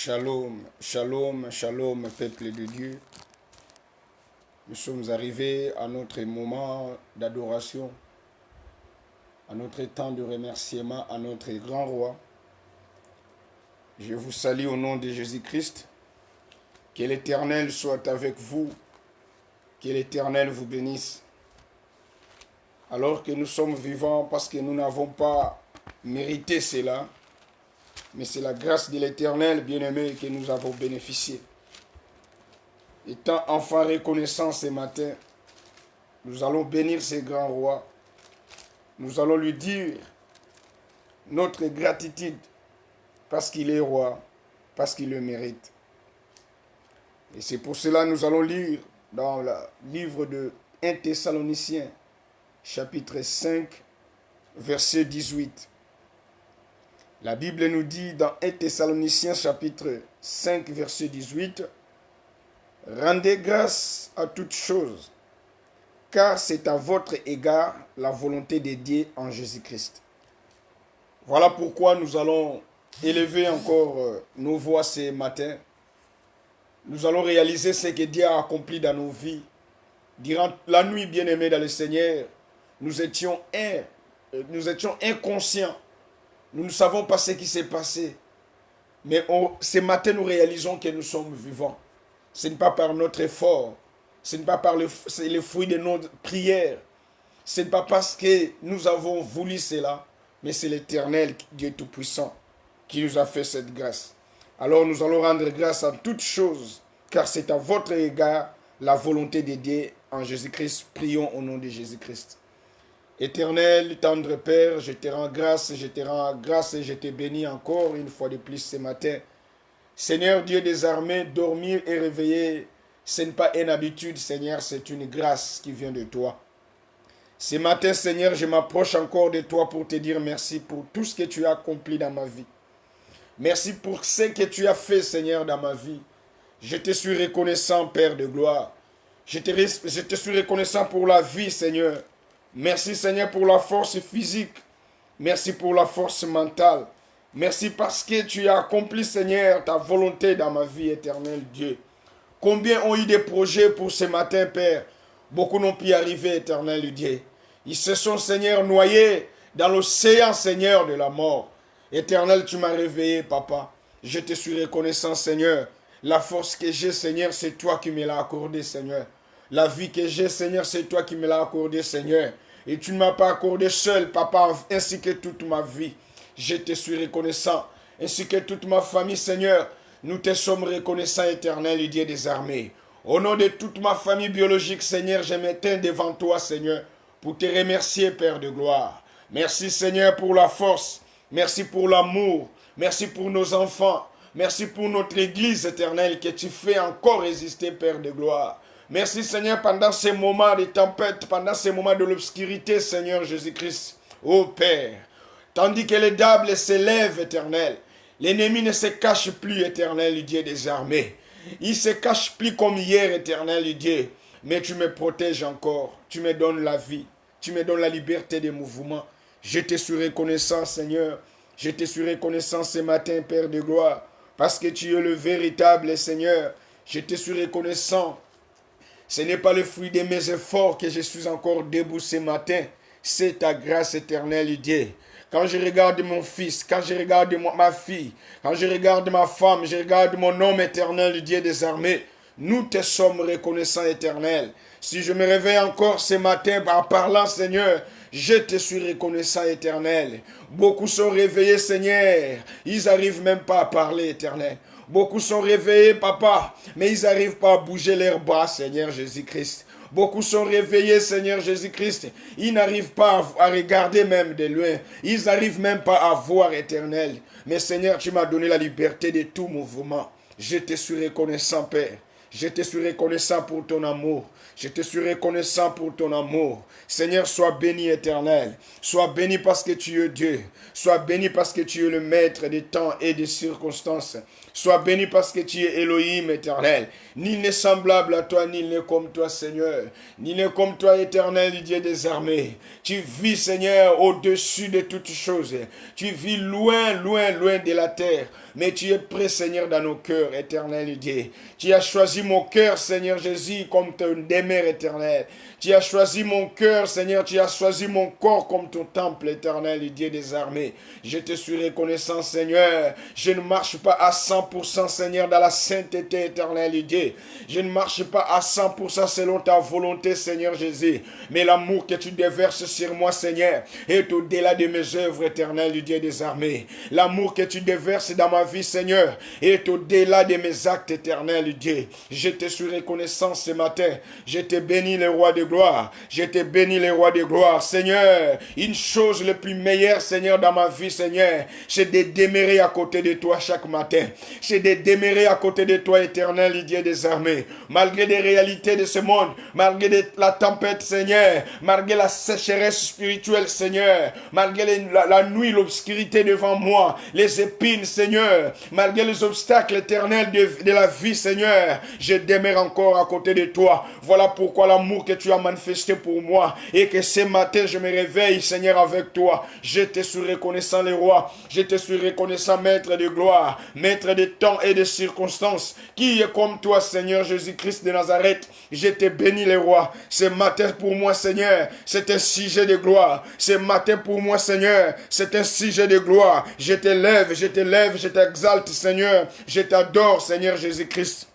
Shalom, shalom, shalom, peuple de Dieu. Nous sommes arrivés à notre moment d'adoration, à notre temps de remerciement à notre grand roi. Je vous salue au nom de Jésus-Christ. Que l'Éternel soit avec vous, que l'Éternel vous bénisse. Alors que nous sommes vivants parce que nous n'avons pas mérité cela, mais c'est la grâce de l'Éternel, bien-aimé, que nous avons bénéficié. Étant enfin reconnaissants ce matin, nous allons bénir ce grand roi. Nous allons lui dire notre gratitude parce qu'il est roi, parce qu'il le mérite. Et c'est pour cela que nous allons lire dans le livre de 1 Thessaloniciens, chapitre 5, verset 18. La Bible nous dit dans 1 Thessaloniciens chapitre 5 verset 18, « Rendez grâce à toutes choses, car c'est à votre égard la volonté de Dieu en Jésus-Christ. » Voilà pourquoi nous allons élever encore nos voix ce matin. Nous allons réaliser ce que Dieu a accompli dans nos vies. Durant la nuit, bien-aimés dans le Seigneur, nous étions inconscients. Nous ne savons pas ce qui s'est passé. Mais ce matin, nous réalisons que nous sommes vivants. Ce n'est pas par notre effort. Ce n'est pas par le fruit de nos prières. Ce n'est pas parce que nous avons voulu cela. Mais c'est l'Éternel, Dieu Tout-Puissant, qui nous a fait cette grâce. Alors nous allons rendre grâce à toutes choses. Car c'est à votre égard la volonté de Dieu en Jésus-Christ. Prions au nom de Jésus-Christ. Éternel, tendre Père, je te rends grâce et je te bénis encore une fois de plus ce matin. Seigneur Dieu des armées, dormir et réveiller, ce n'est pas une habitude, Seigneur, c'est une grâce qui vient de toi. Ce matin, Seigneur, je m'approche encore de toi pour te dire merci pour tout ce que tu as accompli dans ma vie. Merci pour ce que tu as fait, Seigneur, dans ma vie. Je te suis reconnaissant, Père de gloire. Je te suis reconnaissant pour la vie, Seigneur. Merci Seigneur pour la force physique. Merci pour la force mentale. Merci parce que tu as accompli Seigneur ta volonté dans ma vie éternelle Dieu. Combien ont eu des projets pour ce matin Père. Beaucoup n'ont pu y arriver éternel Dieu. Ils se sont Seigneur noyés dans l'océan Seigneur de la mort. Éternel tu m'as réveillé Papa. Je te suis reconnaissant Seigneur. La force que j'ai Seigneur c'est toi qui me l'as accordé Seigneur. La vie que j'ai Seigneur c'est toi qui me l'as accordé Seigneur. Et tu ne m'as pas accordé seul, Papa, ainsi que toute ma vie. Je te suis reconnaissant, ainsi que toute ma famille, Seigneur. Nous te sommes reconnaissants, éternel, Dieu des armées. Au nom de toute ma famille biologique, Seigneur, je m'éteins devant toi, Seigneur, pour te remercier, Père de gloire. Merci, Seigneur, pour la force. Merci pour l'amour. Merci pour nos enfants. Merci pour notre Église éternelle que tu fais encore résister, Père de gloire. Merci Seigneur pendant ces moments de tempête, pendant ces moments de l'obscurité, Seigneur Jésus-Christ. Ô Père, tandis que les diables s'élèvent, éternel, l'ennemi ne se cache plus, éternel Dieu des armées. Il ne se cache plus comme hier, éternel Dieu. Mais tu me protèges encore, tu me donnes la vie, tu me donnes la liberté de mouvement. Je te suis reconnaissant, Seigneur. Je te suis reconnaissant ce matin, Père de gloire, parce que tu es le véritable Seigneur. Je te suis reconnaissant. Ce n'est pas le fruit de mes efforts que je suis encore debout ce matin. C'est ta grâce éternelle, Dieu. Quand je regarde mon fils, quand je regarde ma fille, quand je regarde ma femme, je regarde mon homme éternel, Dieu des armées, nous te sommes reconnaissants, éternel. Si je me réveille encore ce matin en parlant, Seigneur, je te suis reconnaissant, éternel. Beaucoup sont réveillés, Seigneur. Ils n'arrivent même pas à parler, éternel. Beaucoup sont réveillés, Papa, mais ils n'arrivent pas à bouger leurs bras, Seigneur Jésus-Christ. Beaucoup sont réveillés, Seigneur Jésus-Christ. Ils n'arrivent pas à regarder même de loin. Ils n'arrivent même pas à voir, éternel. Mais Seigneur, tu m'as donné la liberté de tout mouvement. Je te suis reconnaissant, Père. Je te suis reconnaissant pour ton amour. Je te suis reconnaissant pour ton amour. Seigneur, sois béni éternel. Sois béni parce que tu es Dieu. Sois béni parce que tu es le maître des temps et des circonstances. Sois béni parce que tu es Elohim éternel. Nul n'est semblable à toi, nul n'est comme toi, Seigneur. Nul n'est comme toi, éternel Dieu des armées. Tu vis, Seigneur, au-dessus de toutes choses. Tu vis loin, loin, loin de la terre. Mais tu es prêt, Seigneur, dans nos cœurs, éternel Dieu. Tu as choisi mon cœur, Seigneur Jésus, comme ton demeure éternel. Tu as choisi mon cœur, Seigneur. Tu as choisi mon corps comme ton temple, éternel Dieu des armées. Je te suis reconnaissant, Seigneur. Je ne marche pas à 100%, Seigneur, dans la sainteté, éternel Dieu. Je ne marche pas à 100% selon ta volonté, Seigneur Jésus. Mais l'amour que tu déverses sur moi, Seigneur, est au-delà de mes œuvres, éternel Dieu des armées. L'amour que tu déverses dans ma vie, Seigneur, est au-delà de mes actes, éternel Dieu. Je te suis reconnaissant ce matin. Je te bénis, le roi de gloire. Je te bénis, le roi de gloire. Seigneur, une chose le plus meilleure, Seigneur, dans ma vie, Seigneur, c'est de demeurer à côté de toi chaque matin. C'est de demeurer à côté de toi, éternel Dieu des armées. Malgré les réalités de ce monde, malgré la tempête, Seigneur, malgré la sécheresse spirituelle, Seigneur, malgré la nuit, l'obscurité devant moi, les épines, Seigneur, malgré les obstacles éternels de la vie, Seigneur, je demeure encore à côté de toi. Voilà pourquoi l'amour que tu as manifesté pour moi et que ce matin je me réveille, Seigneur, avec toi. Je te suis reconnaissant, le roi. Je te suis reconnaissant, maître de gloire, maître de temps et de circonstances. Qui est comme toi, Seigneur Jésus-Christ de Nazareth? Je te bénis, le roi. Ce matin pour moi, Seigneur, c'est un sujet de gloire. Ce matin pour moi, Seigneur, c'est un sujet de gloire. Je t'élève, je t'exalte, Seigneur. Je t'adore, Seigneur Jésus-Christ.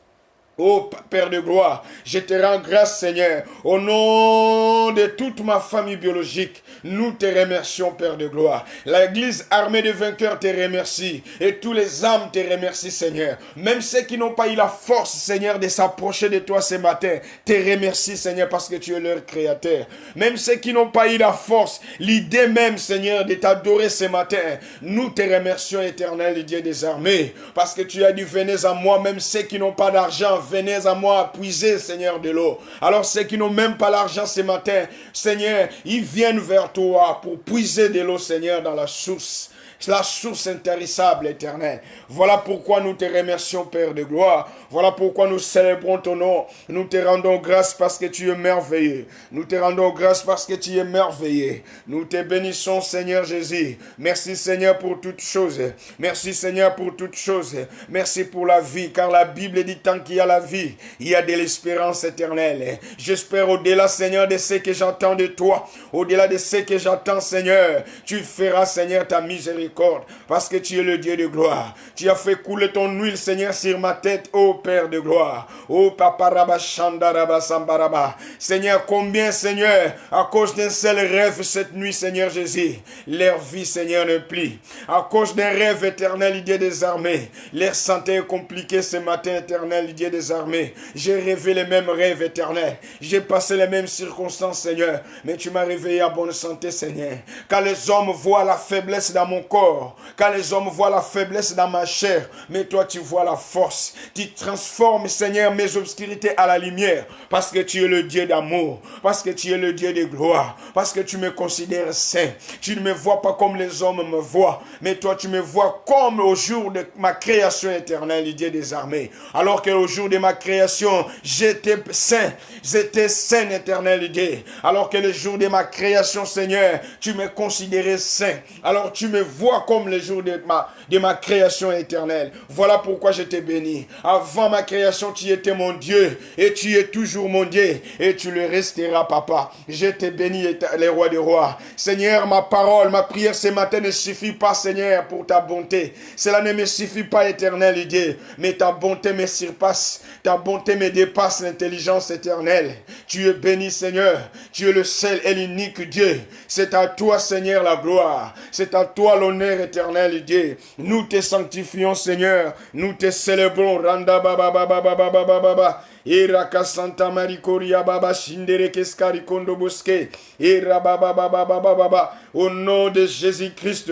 Oh Père de gloire, je te rends grâce, Seigneur. Au nom de toute ma famille biologique, nous te remercions, Père de gloire. L'église armée de vainqueurs te remercie. Et tous les âmes te remercient, Seigneur. Même ceux qui n'ont pas eu la force, Seigneur, de s'approcher de toi ce matin, te remercie, Seigneur, parce que tu es leur créateur. Même ceux qui n'ont pas eu la force, l'idée même, Seigneur, de t'adorer ce matin, nous te remercions, éternel Dieu des armées. Parce que tu as dit, venez à moi, même ceux qui n'ont pas d'argent, venez à moi puiser, Seigneur, de l'eau. Alors ceux qui n'ont même pas l'argent ce matin, Seigneur, ils viennent vers toi pour puiser de l'eau, Seigneur, dans la source intarissable, éternelle. Voilà pourquoi nous te remercions, Père de gloire. Voilà pourquoi nous célébrons ton nom. Nous te rendons grâce parce que tu es merveilleux. Nous te rendons grâce parce que tu es merveilleux. Nous te bénissons, Seigneur Jésus. Merci, Seigneur, pour toutes choses. Merci, Seigneur, pour toutes choses. Merci pour la vie, car la Bible dit tant qu'il y a la vie, il y a de l'espérance éternelle. J'espère au-delà, Seigneur, de ce que j'entends de toi, au-delà de ce que j'entends, Seigneur, tu feras, Seigneur, ta miséricorde, parce que tu es le Dieu de gloire. Tu as fait couler ton huile, Seigneur, sur ma tête, ô Père de gloire. Ô Papa Rabba Shandaraba Sambaraba. Seigneur, combien, Seigneur, à cause d'un seul rêve cette nuit, Seigneur Jésus, leur vie, Seigneur, ne plie. À cause d'un rêve éternel, Dieu des armées, leur santé est compliquée ce matin, éternel, Dieu des armées. J'ai rêvé les mêmes rêves éternels. J'ai passé les mêmes circonstances, Seigneur. Mais tu m'as réveillé à bonne santé, Seigneur. Quand les hommes voient la faiblesse dans mon corps, quand les hommes voient la faiblesse dans ma chair, mais toi tu vois la force. Tu transformes, Seigneur, mes obscurités à la lumière, parce que tu es le Dieu d'amour, parce que tu es le Dieu de gloire, parce que tu me considères saint. Tu ne me vois pas comme les hommes me voient, mais toi tu me vois comme au jour de ma création éternelle, le Dieu des armées. Alors que au jour de ma création, j'étais saint, éternel Dieu. Alors que le jour de ma création, Seigneur, tu me considérais saint. Alors tu me vois comme le jour de ma création éternelle. Voilà pourquoi je t'ai béni. Avant ma création, tu étais mon Dieu et tu es toujours mon Dieu et tu le resteras, Papa. Je t'ai béni, les rois des rois. Seigneur, ma parole, ma prière ce matin ne suffit pas, Seigneur, pour ta bonté. Cela ne me suffit pas, éternel Dieu, mais ta bonté me surpasse. Ta bonté me dépasse l'intelligence éternelle. Tu es béni, Seigneur. Tu es le seul et l'unique Dieu. C'est à toi, Seigneur, la gloire. C'est à toi l'honneur éternel, Dieu. Nous te sanctifions, Seigneur. Nous te célébrons. Randa baba baba baba baba baba. Iraka Santa Marikoria baba shindere keskari kondo boske. Ira baba baba baba baba. Au nom de Jésus-Christ.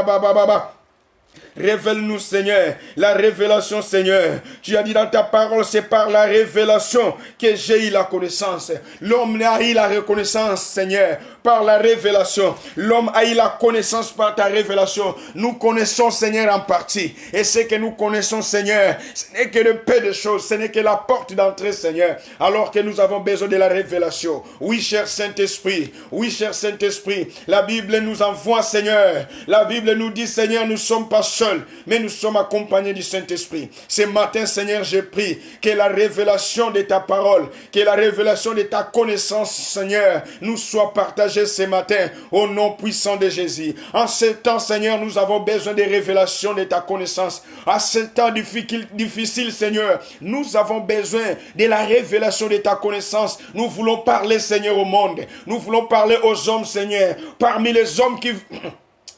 Révèle-nous, Seigneur, la révélation, Seigneur. Tu as dit dans ta parole, c'est par la révélation que j'ai eu la connaissance. L'homme a eu la reconnaissance, Seigneur, par la révélation. L'homme a eu la connaissance par ta révélation. Nous connaissons, Seigneur, en partie. Et ce que nous connaissons, Seigneur, ce n'est que le peu de choses. Ce n'est que la porte d'entrée, Seigneur. Alors que nous avons besoin de la révélation. Oui, cher Saint-Esprit. Oui, cher Saint-Esprit. La Bible nous envoie, Seigneur. La Bible nous dit, Seigneur, nous ne sommes pas sûrs seuls, mais nous sommes accompagnés du Saint-Esprit. Ce matin, Seigneur, je prie que la révélation de ta parole, que la révélation de ta connaissance, Seigneur, nous soit partagée ce matin au nom puissant de Jésus. En ce temps, Seigneur, nous avons besoin de révélations de ta connaissance. À ce temps difficile, Seigneur, nous avons besoin de la révélation de ta connaissance. Nous voulons parler, Seigneur, au monde. Nous voulons parler aux hommes, Seigneur. Parmi les hommes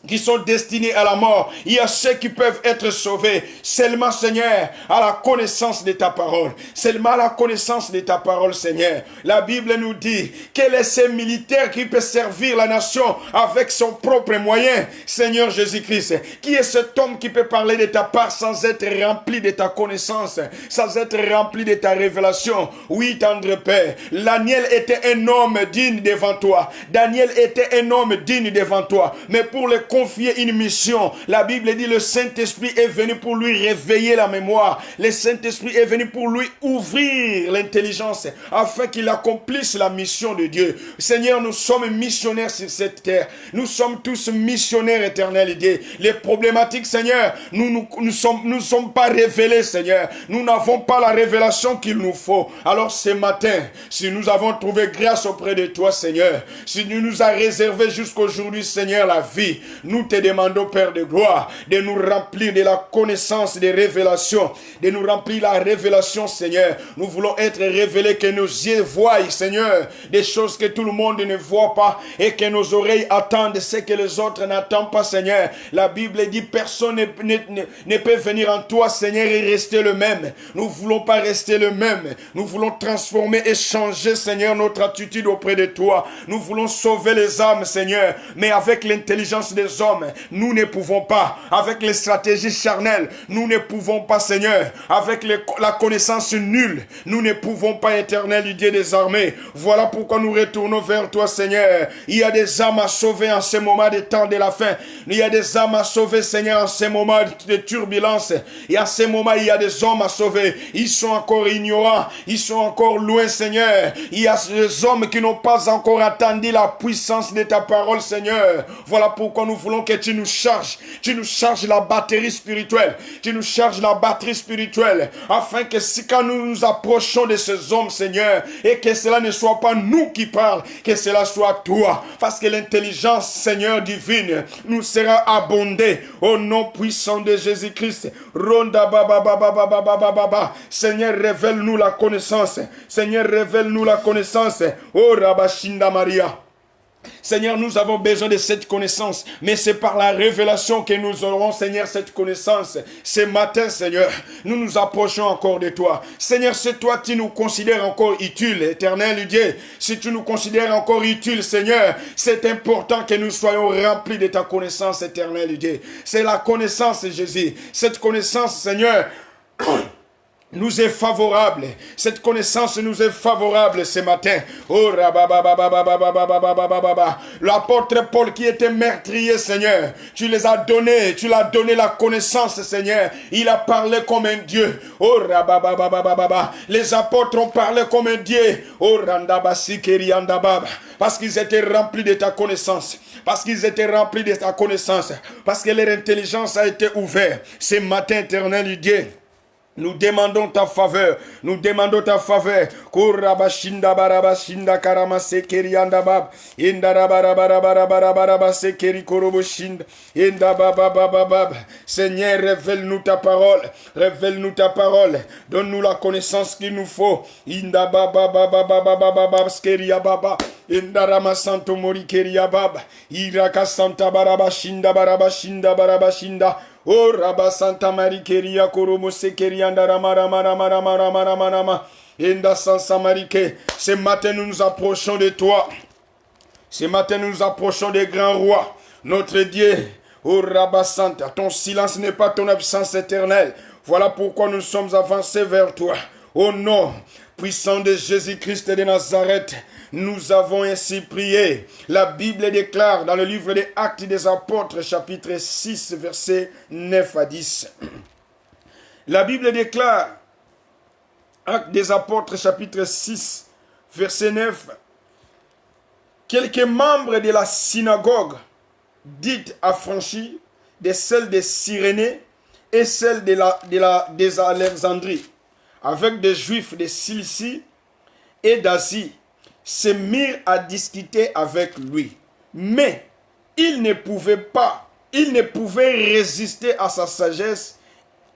qui sont destinés à la mort, il y a ceux qui peuvent être sauvés seulement, Seigneur, à la connaissance de ta parole. Seulement à la connaissance de ta parole, Seigneur. La Bible nous dit, quel est ce militaire qui peut servir la nation avec son propre moyen? Seigneur Jésus-Christ, qui est cet homme qui peut parler de ta part sans être rempli de ta connaissance, sans être rempli de ta révélation? Oui, tendre Père, Daniel était un homme digne devant toi. Daniel était un homme digne devant toi. Mais pour le confier une mission, la Bible dit le Saint-Esprit est venu pour lui réveiller la mémoire. Le Saint-Esprit est venu pour lui ouvrir l'intelligence afin qu'il accomplisse la mission de Dieu. Seigneur, nous sommes missionnaires sur cette terre. Nous sommes tous missionnaires éternels, Dieu. Les problématiques, Seigneur, nous sommes pas révélés, Seigneur. Nous n'avons pas la révélation qu'il nous faut. Alors ce matin, si nous avons trouvé grâce auprès de toi, Seigneur, si tu nous as réservé jusqu'aujourd'hui, Seigneur, la vie, nous te demandons, Père de gloire, de nous remplir de la connaissance des révélations, de nous remplir la révélation, Seigneur. Nous voulons être révélés, que nos yeux voient, Seigneur, des choses que tout le monde ne voit pas, et que nos oreilles attendent ce que les autres n'attendent pas, Seigneur. La Bible dit, personne ne peut venir en toi, Seigneur, et rester le même. Nous ne voulons pas rester le même. Nous voulons transformer et changer, Seigneur, notre attitude auprès de toi. Nous voulons sauver les âmes, Seigneur, mais avec l'intelligence des hommes, nous ne pouvons pas. Avec les stratégies charnelles, nous ne pouvons pas, Seigneur. Avec la connaissance nulle, nous ne pouvons pas, éternel Dieu des armées. Voilà pourquoi nous retournons vers toi, Seigneur. Il y a des âmes à sauver en ce moment de temps de la fin. Il y a des âmes à sauver, Seigneur, en ce moment de turbulence. Et à ce moment, il y a des hommes à sauver. Ils sont encore ignorants. Ils sont encore loin, Seigneur. Il y a des hommes qui n'ont pas encore attendu la puissance de ta parole, Seigneur. Voilà pourquoi nous voulons que tu nous charges la batterie spirituelle, tu nous charges la batterie spirituelle, afin que si quand nous nous approchons de ces hommes, Seigneur, et que cela ne soit pas nous qui parlent, que cela soit toi, parce que l'intelligence, Seigneur, divine, nous sera abondée, au nom puissant de Jésus-Christ. Ronda baba baba baba baba baba. Seigneur, révèle-nous la connaissance. Seigneur, révèle-nous la connaissance. Oh Rabashinda Maria. Seigneur, nous avons besoin de cette connaissance, mais c'est par la révélation que nous aurons, Seigneur, cette connaissance. Ce matin, Seigneur, nous nous approchons encore de toi. Seigneur, c'est toi qui nous considères encore utiles, éternel Dieu. Si tu nous considères encore utiles, Seigneur, c'est important que nous soyons remplis de ta connaissance, éternel Dieu. C'est la connaissance, Jésus. Cette connaissance, Seigneur, nous est favorable. Cette connaissance nous est favorable ce matin. Oh, l'apôtre Paul qui était meurtrier, Seigneur, tu les as donnés, tu l'as donné la connaissance, Seigneur. Il a parlé comme un Dieu. Oh, les apôtres ont parlé comme un Dieu. Oh, parce qu'ils étaient remplis de ta connaissance. Parce qu'ils étaient remplis de ta connaissance. Parce que leur intelligence a été ouverte. Ce matin, éternel Dieu, nous demandons ta faveur. Nous demandons ta faveur. Kurabashinda barabashinda karamasekeri andabab. Indarabarabarabarabarabarabasekeri koroboshinda. Indababababab. Seigneur, révèle-nous ta parole. Révèle-nous ta parole. Donne-nous la connaissance qu'il nous faut. Indababababababababababskeriababa. Indarama santo morikeriabab. Iraka santa barabashinda barabashinda barabashinda. Oh Rabba Santa Marie Keria Koromo Sekerianda Rama. Inda Sansa Marike. Ce matin nous nous approchons de toi. Ce matin nous nous approchons des grands rois. Notre Dieu. Oh Rabba Santa. Ton silence n'est pas ton absence éternelle. Voilà pourquoi nous sommes avancés vers toi. Au nom puissant de Jésus-Christ de Nazareth, nous avons ainsi prié. La Bible déclare dans le livre des Actes des Apôtres, chapitre 6, versets 9 à 10. La Bible déclare, Actes des Apôtres, chapitre 6, verset 9. Quelques membres de la synagogue, dites affranchis, de celle de Cyrénée et celle des Alexandrie, avec des Juifs de Cilicie et d'Asie, se mirent à discuter avec lui. Mais ils ne pouvaient résister à sa sagesse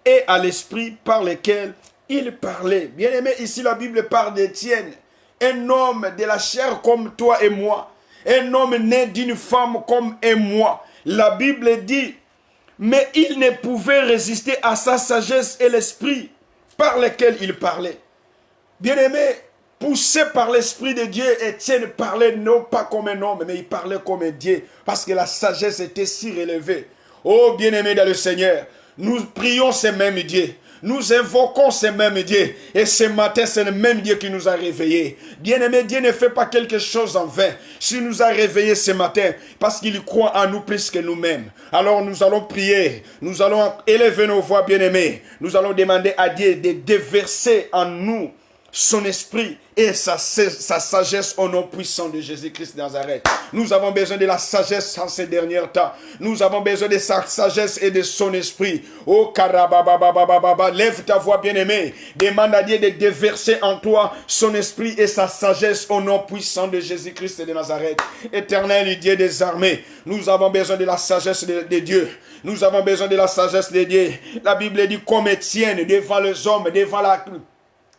et à l'esprit par lequel il parlait. Bien aimé, ici la Bible parle d'Étienne, un homme de la chair comme toi et moi, un homme né d'une femme comme et moi. La Bible dit, mais il ne pouvait résister à sa sagesse et l'esprit par lequel il parlait. Bien aimé, poussé par l'Esprit de Dieu, Étienne parlait non pas comme un homme, mais il parlait comme un Dieu, parce que la sagesse était si relevée. Oh bien-aimé dans le Seigneur, nous prions ce même Dieu. Nous invoquons ce même Dieu. Et ce matin, c'est le même Dieu qui nous a réveillés. Bien-aimé, Dieu ne fait pas quelque chose en vain. S'il nous a réveillés ce matin, parce qu'il croit en nous plus que nous-mêmes. Alors nous allons prier. Nous allons élever nos voix, bien-aimés. Nous allons demander à Dieu de déverser en nous son esprit et sa sagesse au nom puissant de Jésus-Christ de Nazareth. Nous avons besoin de la sagesse en ces derniers temps. Nous avons besoin de sa sagesse et de son esprit. Oh karabababababa, lève ta voix bien-aimée. Demande à Dieu de déverser en toi son esprit et sa sagesse au nom puissant de Jésus-Christ de Nazareth. Éternel Dieu des armées, nous avons besoin de la sagesse de Dieu. Nous avons besoin de la sagesse de Dieu. La Bible dit comme Étienne devant les hommes, devant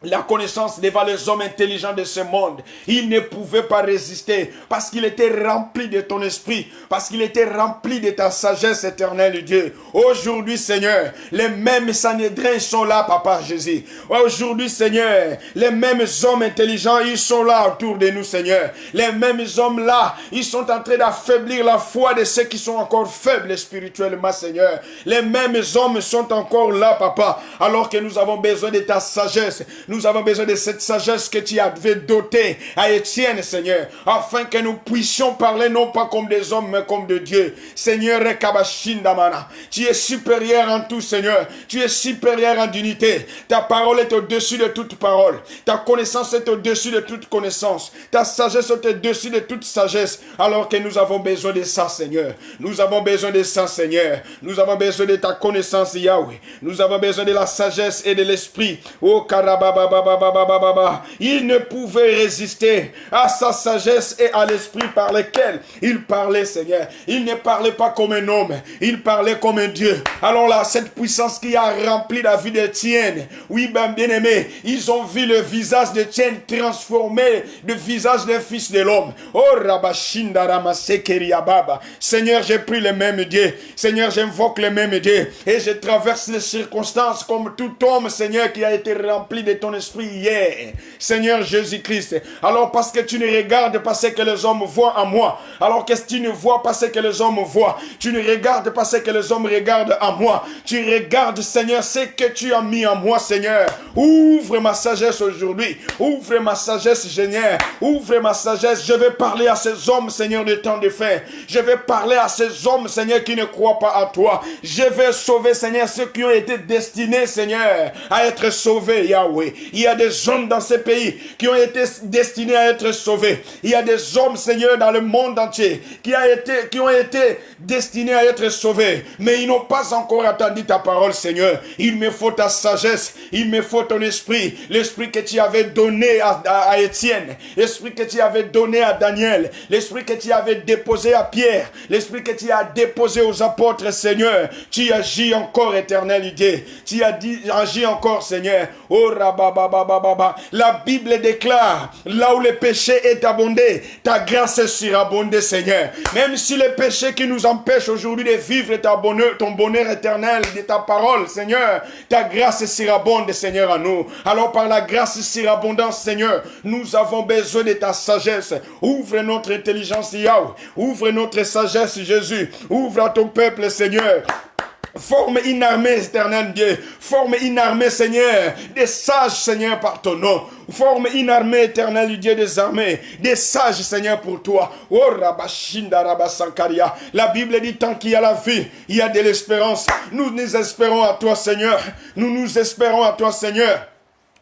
la connaissance devant les hommes intelligents de ce monde. Il ne pouvait pas résister parce qu'il était rempli de ton esprit, parce qu'il était rempli de ta sagesse éternelle, Dieu. Aujourd'hui, Seigneur, les mêmes Sanhédrins sont là, Papa Jésus. Aujourd'hui, Seigneur, les mêmes hommes intelligents, ils sont là autour de nous, Seigneur. Les mêmes hommes là, ils sont en train d'affaiblir la foi de ceux qui sont encore faibles spirituellement, Seigneur. Les mêmes hommes sont encore là, Papa, alors que nous avons besoin de ta sagesse. Nous avons besoin de cette sagesse que tu avais dotée à Étienne, Seigneur, afin que nous puissions parler non pas comme des hommes, mais comme de Dieu. Seigneur, tu es supérieur en tout, Seigneur. Tu es supérieur en dignité. Ta parole est au-dessus de toute parole. Ta connaissance est au-dessus de toute connaissance. Ta sagesse est au-dessus de toute sagesse. Alors que nous avons besoin de ça, Seigneur. Nous avons besoin de ça, Seigneur. Nous avons besoin de ta connaissance, Yahweh. Nous avons besoin de la sagesse et de l'esprit. Oh, Karababa. Il ne pouvait résister à sa sagesse et à l'esprit par lequel il parlait, Seigneur. Il ne parlait pas comme un homme, il parlait comme un Dieu. Alors là, cette puissance qui a rempli la vie d'Étienne, oui, ben bien aimé, ils ont vu le visage d'Étienne transformé de visage d'un fils de l'homme. Oh, Rabashinda Ramasekeria Baba. Seigneur, j'ai pris le même Dieu. Seigneur, j'invoque le même Dieu. Et je traverse les circonstances comme tout homme, Seigneur, qui a été rempli de ton esprit hier, Seigneur Jésus-Christ. Alors parce que tu ne regardes pas ce que les hommes voient en moi, alors que tu ne vois pas ce que les hommes voient, tu ne regardes pas ce que les hommes regardent en moi, tu regardes, Seigneur, ce que tu as mis en moi, Seigneur. Ouvre ma sagesse aujourd'hui, ouvre ma sagesse, Seigneur, ouvre ma sagesse. Je vais parler à ces hommes, Seigneur, de temps de fin. Je vais parler à ces hommes, Seigneur, qui ne croient pas à toi. Je vais sauver, Seigneur, ceux qui ont été destinés, Seigneur, à être sauvés, Yahweh. Il y a des hommes dans ces pays qui ont été destinés à être sauvés. Il y a des hommes, Seigneur, dans le monde entier qui ont été destinés à être sauvés. Mais ils n'ont pas encore entendu ta parole, Seigneur. Il me faut ta sagesse. Il me faut ton esprit. L'esprit que tu avais donné à Étienne. L'esprit que tu avais donné à Daniel. L'esprit que tu avais déposé à Pierre. L'esprit que tu as déposé aux apôtres, Seigneur. Tu agis encore, éternel Dieu. Tu agis encore, Seigneur. Oh, la Bible déclare, là où le péché est abondé, ta grâce est surabondée, Seigneur. Même si le péché qui nous empêche aujourd'hui de vivre ton bonheur éternel de ta parole, Seigneur, ta grâce est surabonde, Seigneur, à nous. Alors par la grâce surabondante, Seigneur, nous avons besoin de ta sagesse. Ouvre notre intelligence, Yahweh. Ouvre notre sagesse, Jésus. Ouvre à ton peuple, Seigneur. Forme une armée, éternel Dieu. Forme une armée, Seigneur, des sages, Seigneur, par ton nom. Forme une armée, éternel Dieu des armées, des sages, Seigneur, pour toi. Oh, Rabashinda Rabasankaria. La Bible dit, tant qu'il y a la vie, il y a de l'espérance. Nous nous espérons à toi, Seigneur. Nous nous espérons à toi, Seigneur.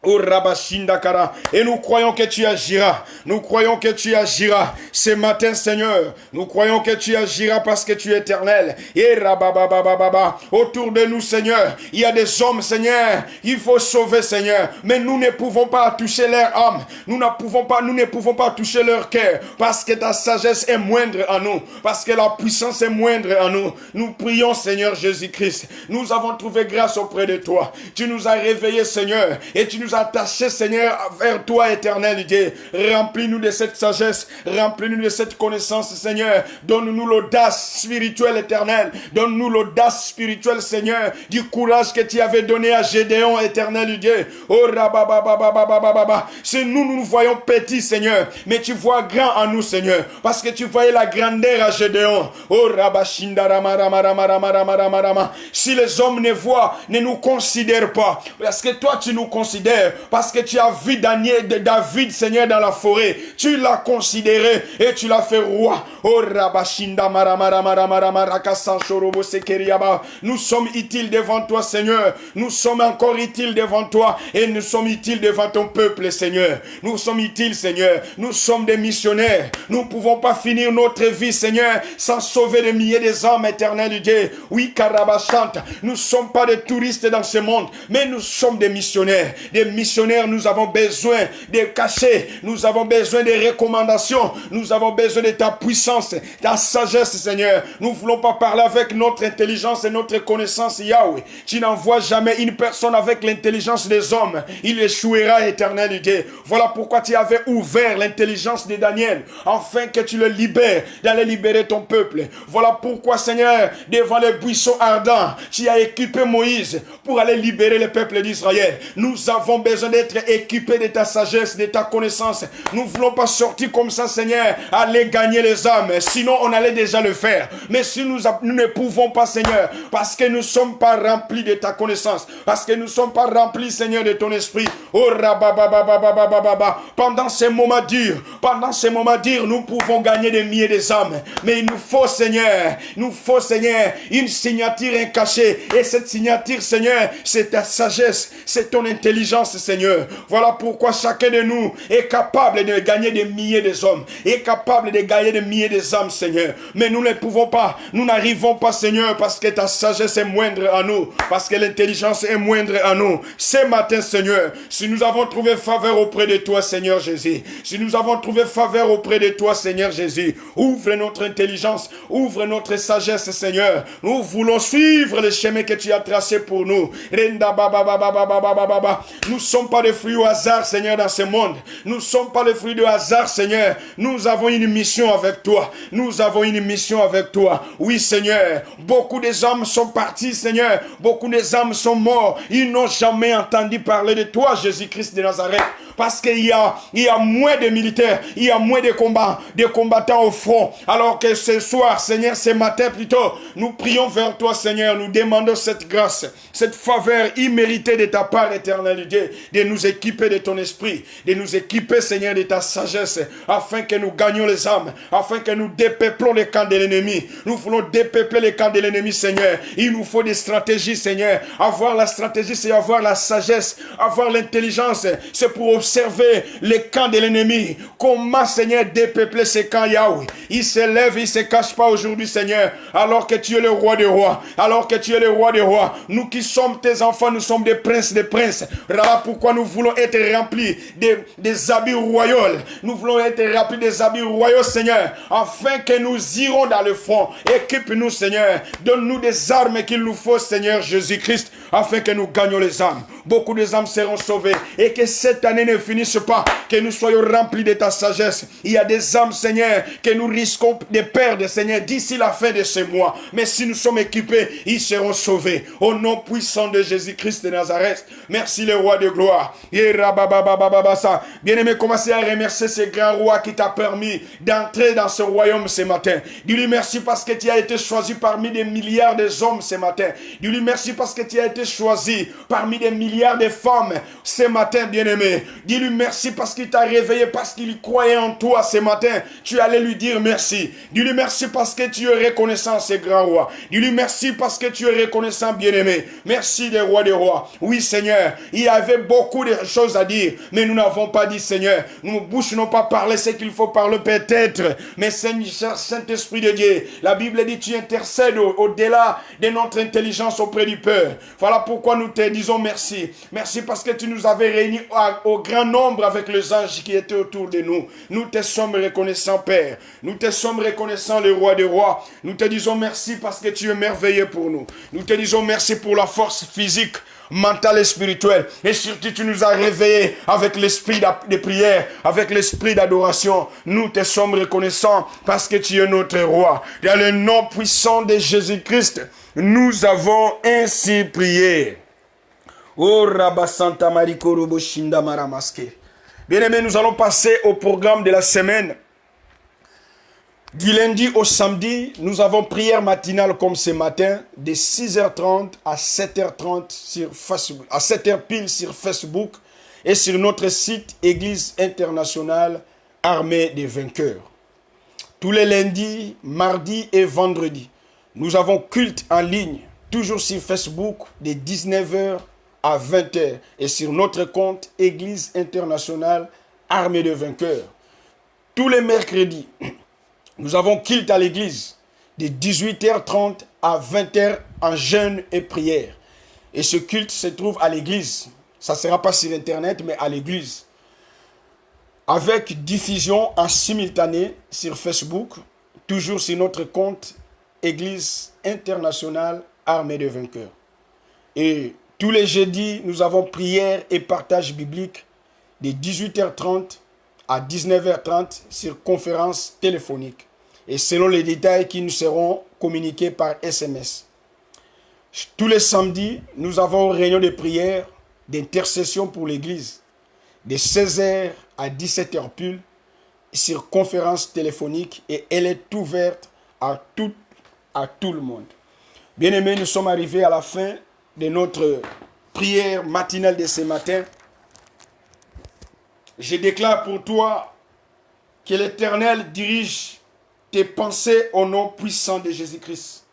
Oh Rabashindakara. Et nous croyons que tu agiras. Nous croyons que tu agiras. Ce matin, Seigneur, nous croyons que tu agiras parce que tu es éternel. Et Rabababababa. Autour de nous, Seigneur, il y a des hommes, Seigneur, il faut sauver, Seigneur. Mais nous ne pouvons pas toucher leur âme. Nous ne pouvons pas toucher leur cœur. Parce que ta sagesse est moindre en nous. Parce que la puissance est moindre en nous. Nous prions, Seigneur Jésus-Christ. Nous avons trouvé grâce auprès de toi. Tu nous as réveillés, Seigneur. Et tu nous as attachés, Seigneur, vers toi, éternel Dieu. Remplis-nous de cette sagesse. Remplis-nous de cette connaissance, Seigneur. Donne-nous l'audace spirituelle, éternelle. Donne-nous l'audace spirituelle, Seigneur. Du courage que tu avais donné à Gédéon, éternel Dieu. Oh, rabababababababa. Si nous voyons petits, Seigneur, mais tu vois grand en nous, Seigneur. Parce que tu voyais la grandeur à Gédéon. Oh, rabashindaramaramaramaramaramaramarama. Si les hommes ne voient, ne nous considèrent pas. Parce que toi, tu nous considères. Parce que tu as vu David, Seigneur, dans la forêt. Tu l'as considéré et tu l'as fait roi. Oh, rabashindamaramaramaramarakasanchorobosekeriaba. Nous sommes utiles devant toi, Seigneur. Nous sommes encore utiles devant toi. Et nous sommes utiles devant ton peuple, Seigneur. Nous sommes utiles, Seigneur. Nous sommes des missionnaires. Nous ne pouvons pas finir notre vie, Seigneur, sans sauver des milliers des âmes, éternel Dieu. Oui, Karabachante. Nous ne sommes pas des touristes dans ce monde, mais nous sommes des missionnaires. Des missionnaires, nous avons besoin de cachets. Nous avons besoin de recommandations. Nous avons besoin de ta puissance, ta sagesse, Seigneur. Nous ne voulons pas parler avec notre intelligence et notre connaissance, Yahweh. Tu n'envoies jamais une personne avec l'intelligence des hommes. Il échouera, éternel Dieu. Voilà pourquoi tu avais ouvert l'intelligence de Daniel, afin que tu le libères, d'aller libérer ton peuple. Voilà pourquoi, Seigneur, devant les buissons ardents, tu as équipé Moïse pour aller libérer le peuple d'Israël. Nous avons besoin d'être équipés de ta sagesse, de ta connaissance. Nous ne voulons pas sortir comme ça, Seigneur, aller gagner les âmes. Sinon, on allait déjà le faire. Mais si nous ne pouvons pas, Seigneur, parce que nous ne sommes pas remplis de ta connaissance, parce que nous ne sommes pas remplis, Seigneur, de ton esprit. Oh, rabababababababa. Pendant ces moments durs, nous pouvons gagner des milliers des âmes. Mais il nous faut, Seigneur, une signature cachée. Et cette signature, Seigneur, c'est ta sagesse, c'est ton intelligence, Seigneur. Voilà pourquoi chacun de nous est capable de gagner des milliers des hommes, est capable de gagner des milliers des âmes, Seigneur. Mais nous ne pouvons pas, nous n'arrivons pas, Seigneur, parce que ta sagesse est moindre en nous, parce que l'intelligence est moindre en nous. Ce matin, Seigneur, si nous avons trouvé faveur auprès de toi, Seigneur Jésus, si nous avons trouvé faveur auprès de toi, Seigneur Jésus, ouvre notre intelligence, ouvre notre sagesse, Seigneur. Nous voulons suivre le chemin que tu as tracé pour nous. Nous ne sommes pas des fruits au hasard, Seigneur, dans ce monde. Nous ne sommes pas les fruits de hasard, Seigneur. Nous avons une mission avec toi. Nous avons une mission avec toi. Oui, Seigneur. Beaucoup des âmes sont partis, Seigneur. Beaucoup des âmes sont morts. Ils n'ont jamais entendu parler de toi, Jésus-Christ de Nazareth. Parce qu'il y a moins de militaires, il y a moins de combats, de combattants au front. Alors que ce soir, Seigneur, ce matin plutôt, nous prions vers toi, Seigneur. Nous demandons cette grâce, cette faveur imméritée de ta part, éternel Dieu, de nous équiper de ton esprit, de nous équiper, Seigneur, de ta sagesse, afin que nous gagnions les âmes, afin que nous dépeuplons les camps de l'ennemi. Nous voulons dépeupler les camps de l'ennemi, Seigneur. Il nous faut des stratégies, Seigneur. Avoir la stratégie, c'est avoir la sagesse, avoir l'intelligence, c'est pour observer les camps de l'ennemi. Comment, Seigneur, dépeupler ces camps, Yahweh? Il se lève, il ne se cache pas aujourd'hui, Seigneur, alors que tu es le roi des rois, alors que tu es le roi des rois. Nous qui sommes tes enfants, nous sommes des princes des princes. Voilà pourquoi nous voulons être remplis des habits royaux. Nous voulons être remplis des habits royaux, Seigneur, afin que nous irons dans le front. Équipe-nous, Seigneur. Donne-nous des armes qu'il nous faut, Seigneur Jésus-Christ, afin que nous gagnions les âmes. Beaucoup des âmes seront sauvées. Et que cette année ne finisse pas, que nous soyons remplis de ta sagesse. Il y a des âmes, Seigneur, que nous risquons de perdre, Seigneur, d'ici la fin de ce mois. Mais si nous sommes équipés, ils seront sauvés. Au nom puissant de Jésus-Christ de Nazareth. Merci le roi de gloire. Bien-aimé, commencez à remercier ce grand roi qui t'a permis d'entrer dans ce royaume ce matin. Dis-lui merci parce que tu as été choisi parmi des milliards de hommes ce matin. Dis-lui merci parce que tu as été choisi parmi des milliards de femmes ce matin. matin, bien-aimé. Dis-lui merci parce qu'il t'a réveillé, parce qu'il croyait en toi ce matin. Tu allais lui dire merci. Dis-lui merci parce que tu es reconnaissant, ce grand roi. Dis-lui merci parce que tu es reconnaissant, bien-aimé. Merci des rois des rois. Oui, Seigneur, il y avait beaucoup de choses à dire, mais nous n'avons pas dit, Seigneur. Nos bouches n'ont pas parlé ce qu'il faut parler peut-être. Mais Seigneur, Saint-Esprit de Dieu, la Bible dit, tu intercèdes au-delà de notre intelligence auprès du Père. Voilà pourquoi nous te disons merci. Merci parce que tu nous avais réunis au grand nombre avec les anges qui étaient autour de nous. Nous te sommes reconnaissants, Père. Nous te sommes reconnaissants, le roi des rois. Nous te disons merci parce que tu es merveilleux pour nous. Nous te disons merci pour la force physique, mentale et spirituelle. Et surtout, tu nous as réveillés avec l'esprit de prière, avec l'esprit d'adoration. Nous te sommes reconnaissants parce que tu es notre roi. Dans le nom puissant de Jésus-Christ, nous avons ainsi prié. Oh Rabba Santa Mariko Robo Shinda Maramaske. Bien-aimés, nous allons passer au programme de la semaine. Du lundi au samedi, nous avons prière matinale comme ce matin, de 6h30 à 7h30 sur Facebook, à 7h pile sur Facebook et sur notre site Église internationale Armée des vainqueurs. Tous les lundis, mardis et vendredis, nous avons culte en ligne, toujours sur Facebook, de 19h à 20h et sur notre compte Église internationale Armée des vainqueurs. Tous les mercredis, nous avons culte à l'église de 18h30 à 20h en jeûne et prière. Et ce culte se trouve à l'église. Ça ne sera pas sur Internet, mais à l'église. Avec diffusion en simultané sur Facebook, toujours sur notre compte Église internationale Armée des vainqueurs. Et tous les jeudis, nous avons prière et partage biblique de 18h30 à 19h30 sur conférence téléphonique et selon les détails qui nous seront communiqués par SMS. Tous les samedis, nous avons une réunion de prière, d'intercession pour l'Église, de 16h à 17h pile sur conférence téléphonique et elle est ouverte à tout le monde. Bien-aimés, nous sommes arrivés à la fin de notre prière matinale de ce matin. Je déclare pour toi que l'Éternel dirige tes pensées au nom puissant de Jésus-Christ.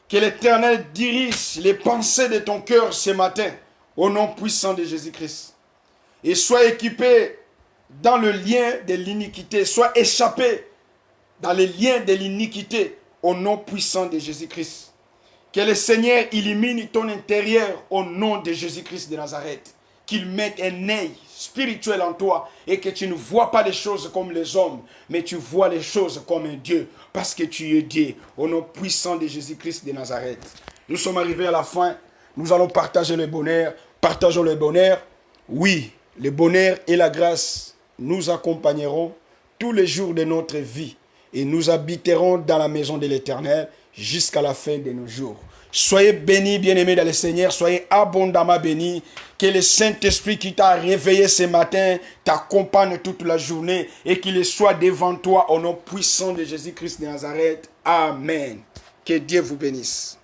Que l'Éternel dirige les pensées de ton cœur ce matin au nom puissant de Jésus-Christ. Et sois équipé dans le lien de l'iniquité. Sois échappé dans les liens de l'iniquité au nom puissant de Jésus-Christ. Que le Seigneur illumine ton intérieur au nom de Jésus-Christ de Nazareth. Qu'il mette un œil spirituel en toi et que tu ne vois pas les choses comme les hommes, mais tu vois les choses comme un Dieu parce que tu es Dieu au nom puissant de Jésus-Christ de Nazareth. Nous sommes arrivés à la fin. Nous allons partager le bonheur. Partageons le bonheur. Oui, le bonheur et la grâce nous accompagneront tous les jours de notre vie et nous habiterons dans la maison de l'Éternel jusqu'à la fin de nos jours. Soyez bénis, bien-aimés dans le Seigneur. Soyez abondamment bénis. Que le Saint-Esprit qui t'a réveillé ce matin t'accompagne toute la journée et qu'il soit devant toi au nom puissant de Jésus-Christ de Nazareth. Amen. Que Dieu vous bénisse.